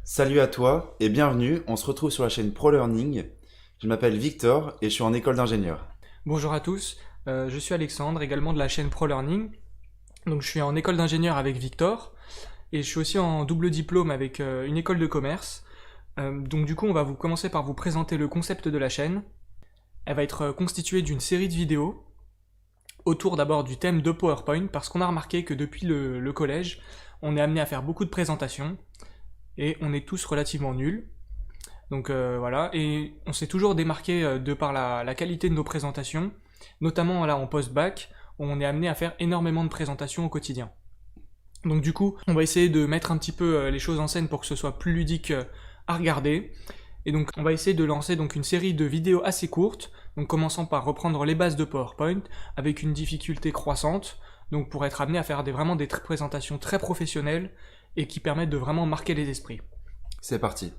Salut à toi et bienvenue, on se retrouve sur la chaîne ProLearning. Je m'appelle Victor et je suis en école d'ingénieur. Bonjour à tous, je suis Alexandre, également de la chaîne ProLearning. Donc je suis en école d'ingénieur avec Victor et je suis aussi en double diplôme avec une école de commerce. Donc du coup on va commencer par vous présenter le concept de la chaîne. Elle va être constituée d'une série de vidéos autour d'abord du thème de PowerPoint parce qu'on a remarqué que depuis le collège on est amené à faire beaucoup de présentations et on est tous relativement nuls. Donc voilà, et on s'est toujours démarqué de par la qualité de nos présentations, notamment là en post-bac, où on est amené à faire énormément de présentations au quotidien. Donc du coup, on va essayer de mettre un petit peu les choses en scène pour que ce soit plus ludique à regarder. Et donc on va essayer de lancer donc une série de vidéos assez courtes, donc commençant par reprendre les bases de PowerPoint, avec une difficulté croissante, donc pour être amené à faire vraiment des présentations très professionnelles, et qui permettent de vraiment marquer les esprits. C'est parti.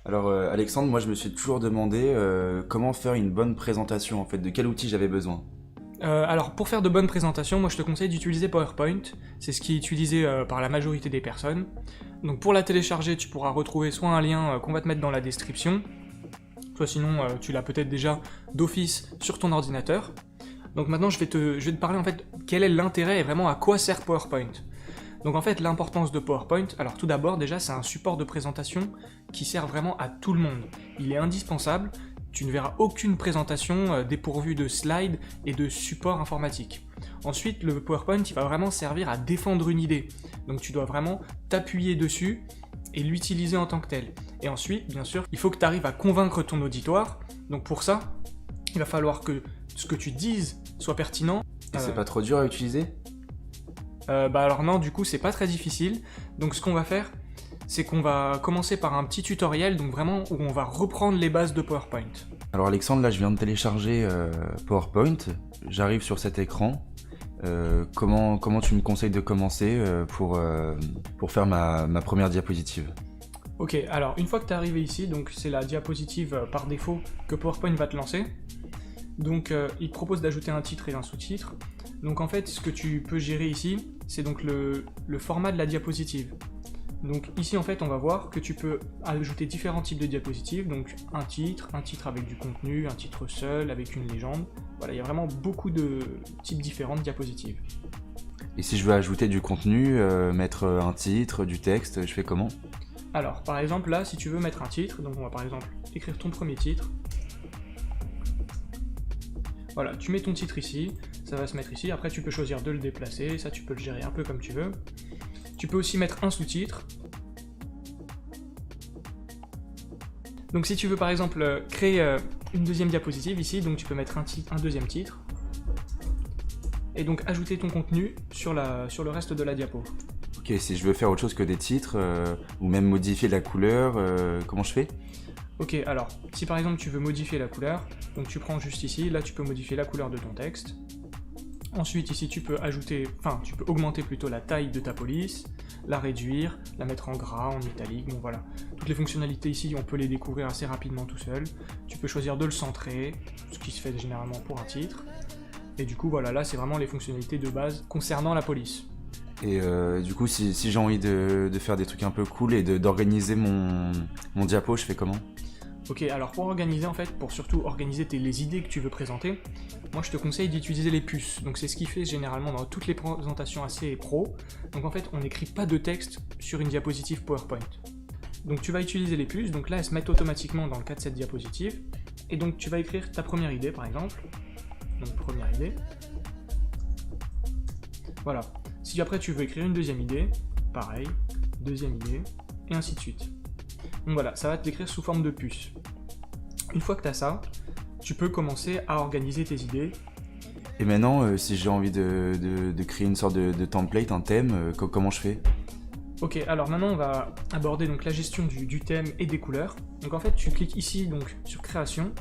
Alors Alexandre, moi je me suis toujours demandé comment faire une bonne présentation en fait, de quel outil j'avais besoin. Alors pour faire de bonnes présentations, moi je te conseille d'utiliser PowerPoint, c'est ce qui est utilisé par la majorité des personnes. Donc pour la télécharger, tu pourras retrouver soit un lien qu'on va te mettre dans la description, soit sinon tu l'as peut-être déjà d'office sur ton ordinateur. Donc maintenant je vais te parler en fait quel est l'intérêt et vraiment à quoi sert PowerPoint. Donc en fait l'importance de PowerPoint, alors tout d'abord déjà c'est un support de présentation qui sert vraiment à tout le monde. Il est indispensable, tu ne verras aucune présentation dépourvue de slides et de support informatique. Ensuite le PowerPoint il va vraiment servir à défendre une idée, donc tu dois vraiment t'appuyer dessus et l'utiliser en tant que tel. Et ensuite bien sûr il faut que tu arrives à convaincre ton auditoire, donc pour ça il va falloir que ce que tu dises soit pertinent. Et c'est pas trop dur à utiliser? Bah alors non, du coup c'est pas très difficile. Donc ce qu'on va faire, c'est qu'on va commencer par un petit tutoriel, donc vraiment où on va reprendre les bases de PowerPoint. Alors Alexandre, là je viens de télécharger PowerPoint, j'arrive sur cet écran. Comment tu me conseilles de commencer pour faire ma première diapositive? Ok, alors une fois que tu es arrivé ici, donc c'est la diapositive par défaut que PowerPoint va te lancer. Donc il te propose d'ajouter un titre et un sous-titre. Donc en fait, ce que tu peux gérer ici, c'est donc le format de la diapositive. Donc ici en fait, on va voir que tu peux ajouter différents types de diapositives, donc un titre avec du contenu, un titre seul, avec une légende. Voilà, il y a vraiment beaucoup de types différents de diapositives. Et si je veux ajouter du contenu, mettre un titre, du texte, je fais comment? Alors, par exemple là, si tu veux mettre un titre, donc on va par exemple écrire ton premier titre. Voilà, tu mets ton titre ici, ça va se mettre ici, après tu peux choisir de le déplacer, ça tu peux le gérer un peu comme tu veux. Tu peux aussi mettre un sous-titre. Donc si tu veux par exemple créer une deuxième diapositive ici, donc tu peux mettre un deuxième titre. Et donc ajouter ton contenu sur le reste de la diapo. Ok, si je veux faire autre chose que des titres, ou même modifier la couleur, comment je fais? Ok, alors, si par exemple tu veux modifier la couleur, donc tu prends juste ici, là tu peux modifier la couleur de ton texte. Ensuite ici tu peux augmenter plutôt la taille de ta police, la réduire, la mettre en gras, en italique, bon voilà. Toutes les fonctionnalités ici on peut les découvrir assez rapidement tout seul. Tu peux choisir de le centrer, ce qui se fait généralement pour un titre. Et du coup voilà, là c'est vraiment les fonctionnalités de base concernant la police. Et du coup, si j'ai envie de faire des trucs un peu cool et d'organiser mon diapo, je fais comment? Ok, alors pour organiser en fait, pour surtout organiser les idées que tu veux présenter, moi je te conseille d'utiliser les puces. Donc c'est ce qui fait généralement dans toutes les présentations assez pro. Donc en fait on n'écrit pas de texte sur une diapositive PowerPoint. Donc tu vas utiliser les puces, donc là elles se mettent automatiquement dans le cas de cette diapositive. Et donc tu vas écrire ta première idée par exemple. Donc première idée. Voilà. Si après tu veux écrire une deuxième idée, pareil, deuxième idée, et ainsi de suite. Donc voilà, ça va te l'écrire sous forme de puce. Une fois que tu as ça, tu peux commencer à organiser tes idées. Et maintenant, si j'ai envie de créer une sorte de template, un thème, comment je fais? Ok, alors maintenant on va aborder donc la gestion du thème et des couleurs. Donc en fait, tu cliques ici donc sur création.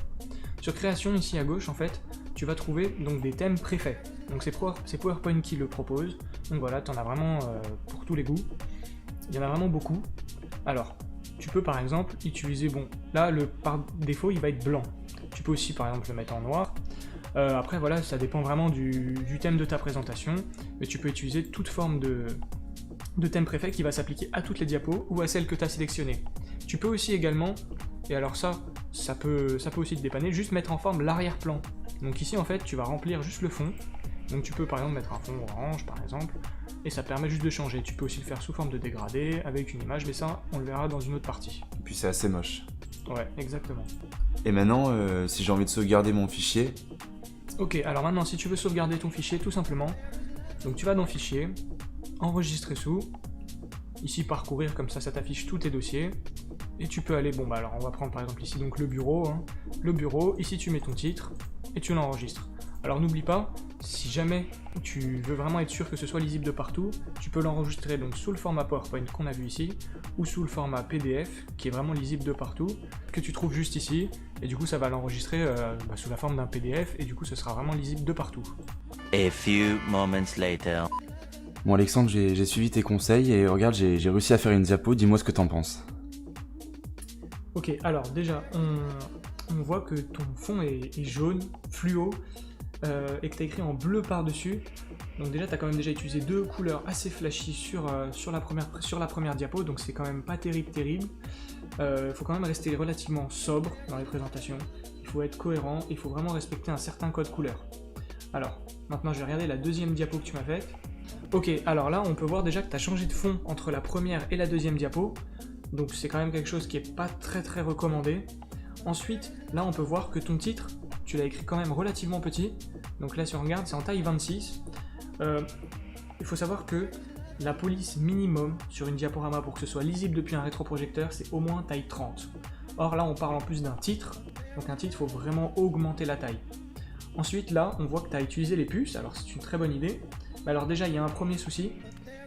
Sur création, ici à gauche, en fait, tu vas trouver donc des thèmes préfaits. Donc c'est PowerPoint qui le propose. Donc voilà, tu en as vraiment pour tous les goûts. Il y en a vraiment beaucoup. Alors, tu peux par exemple utiliser, bon, là par défaut il va être blanc. Tu peux aussi par exemple le mettre en noir. Après voilà, ça dépend vraiment du thème de ta présentation, mais tu peux utiliser toute forme de thème préfet qui va s'appliquer à toutes les diapos ou à celles que tu as sélectionnées. Tu peux aussi également, et alors ça peut aussi te dépanner, juste mettre en forme l'arrière-plan. Donc ici en fait tu vas remplir juste le fond, donc tu peux par exemple mettre un fond orange par exemple, et ça permet juste de changer. Tu peux aussi le faire sous forme de dégradé, avec une image, mais ça on le verra dans une autre partie. Et puis c'est assez moche. Ouais, exactement. Et maintenant, si j'ai envie de sauvegarder mon fichier... Ok, alors maintenant si tu veux sauvegarder ton fichier tout simplement, donc tu vas dans Fichier, Enregistrer sous, ici Parcourir, comme ça t'affiche tous tes dossiers, et tu peux aller, bon bah alors on va prendre par exemple ici donc le bureau, ici tu mets ton titre, et tu l'enregistres. Alors n'oublie pas, si jamais tu veux vraiment être sûr que ce soit lisible de partout, tu peux l'enregistrer donc sous le format PowerPoint qu'on a vu ici, ou sous le format PDF, qui est vraiment lisible de partout, que tu trouves juste ici, et du coup ça va l'enregistrer sous la forme d'un PDF, et du coup ce sera vraiment lisible de partout. A few moments later. Bon Alexandre, j'ai suivi tes conseils, et regarde, j'ai réussi à faire une diapo, dis-moi ce que t'en penses. Ok, alors déjà, on voit que ton fond est jaune, fluo, et que tu as écrit en bleu par-dessus. Donc déjà, tu as quand même déjà utilisé deux couleurs assez flashy sur la première diapo, donc c'est quand même pas terrible. Il faut quand même rester relativement sobre dans les présentations, il faut être cohérent, il faut vraiment respecter un certain code couleur. Alors, maintenant je vais regarder la deuxième diapo que tu m'as faite. Ok, alors là on peut voir déjà que tu as changé de fond entre la première et la deuxième diapo, donc c'est quand même quelque chose qui est pas très recommandé. Ensuite, là on peut voir que ton titre, tu l'as écrit quand même relativement petit, donc là si on regarde c'est en taille 26. Il faut savoir que la police minimum sur une diaporama pour que ce soit lisible depuis un rétroprojecteur, c'est au moins taille 30. Or là on parle en plus d'un titre, donc un titre il faut vraiment augmenter la taille. Ensuite là on voit que tu as utilisé les puces, alors c'est une très bonne idée. Mais alors déjà il y a un premier souci,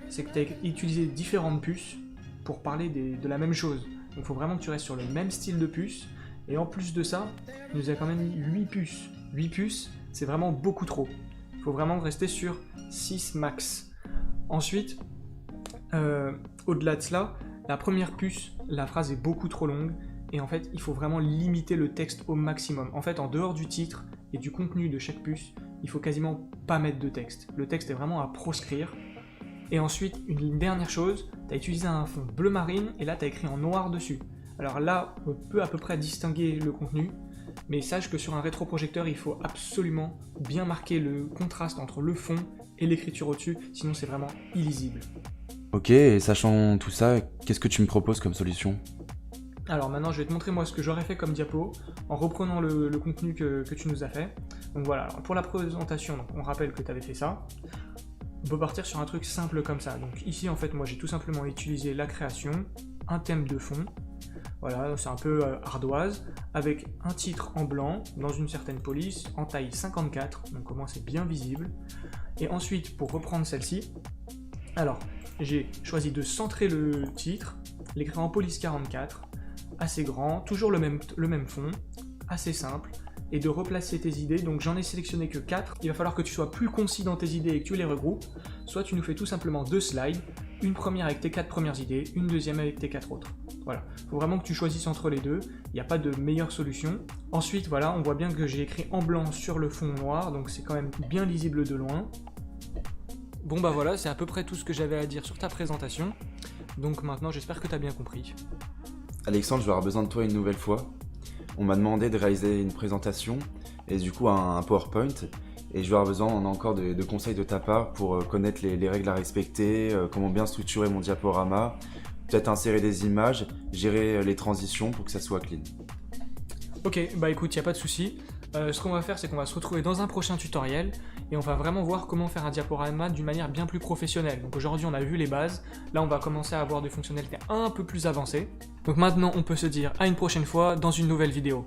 c'est que tu as utilisé différentes puces pour parler de la même chose. Donc il faut vraiment que tu restes sur le même style de puce. Et en plus de ça, il nous a quand même mis 8 puces. 8 puces, c'est vraiment beaucoup trop. Il faut vraiment rester sur 6 max. Ensuite, au-delà de cela, la première puce, la phrase est beaucoup trop longue. Et en fait, il faut vraiment limiter le texte au maximum. En fait, en dehors du titre et du contenu de chaque puce, il faut quasiment pas mettre de texte. Le texte est vraiment à proscrire. Et ensuite, une dernière chose, tu as utilisé un fond bleu marine et là tu as écrit en noir dessus. Alors là, on peut à peu près distinguer le contenu, mais sache que sur un rétroprojecteur, il faut absolument bien marquer le contraste entre le fond et l'écriture au-dessus, sinon c'est vraiment illisible. Ok, et sachant tout ça, qu'est-ce que tu me proposes comme solution? Alors maintenant, je vais te montrer moi ce que j'aurais fait comme diapo, en reprenant le contenu que tu nous as fait. Donc voilà, alors pour la présentation, donc on rappelle que tu avais fait ça. On peut partir sur un truc simple comme ça. Donc ici, en fait, moi j'ai tout simplement utilisé la création, un thème de fond, voilà, c'est un peu ardoise, avec un titre en blanc, dans une certaine police, en taille 54, donc au moins c'est bien visible. Et ensuite, pour reprendre celle-ci, alors, j'ai choisi de centrer le titre, l'écrire en police 44, assez grand, toujours le même fond, assez simple, et de replacer tes idées. Donc j'en ai sélectionné que 4. Il va falloir que tu sois plus concis dans tes idées et que tu les regroupes. Soit tu nous fais tout simplement 2 slides, une première avec tes 4 premières idées, une deuxième avec tes 4 autres. Voilà, il faut vraiment que tu choisisses entre les deux, il n'y a pas de meilleure solution. Ensuite, voilà, on voit bien que j'ai écrit en blanc sur le fond noir, donc c'est quand même bien lisible de loin. Bon bah voilà, c'est à peu près tout ce que j'avais à dire sur ta présentation. Donc maintenant, j'espère que tu as bien compris. Alexandre, je vais avoir besoin de toi une nouvelle fois. On m'a demandé de réaliser une présentation et du coup un PowerPoint, et je vais avoir besoin encore de conseils de ta part pour connaître les règles à respecter, comment bien structurer mon diaporama, peut-être insérer des images, gérer les transitions pour que ça soit clean. Ok, bah écoute, y a pas de souci. Ce qu'on va faire, c'est qu'on va se retrouver dans un prochain tutoriel et on va vraiment voir comment faire un diaporama d'une manière bien plus professionnelle. Donc aujourd'hui, on a vu les bases. Là, on va commencer à avoir des fonctionnalités un peu plus avancées. Donc maintenant, on peut se dire à une prochaine fois dans une nouvelle vidéo.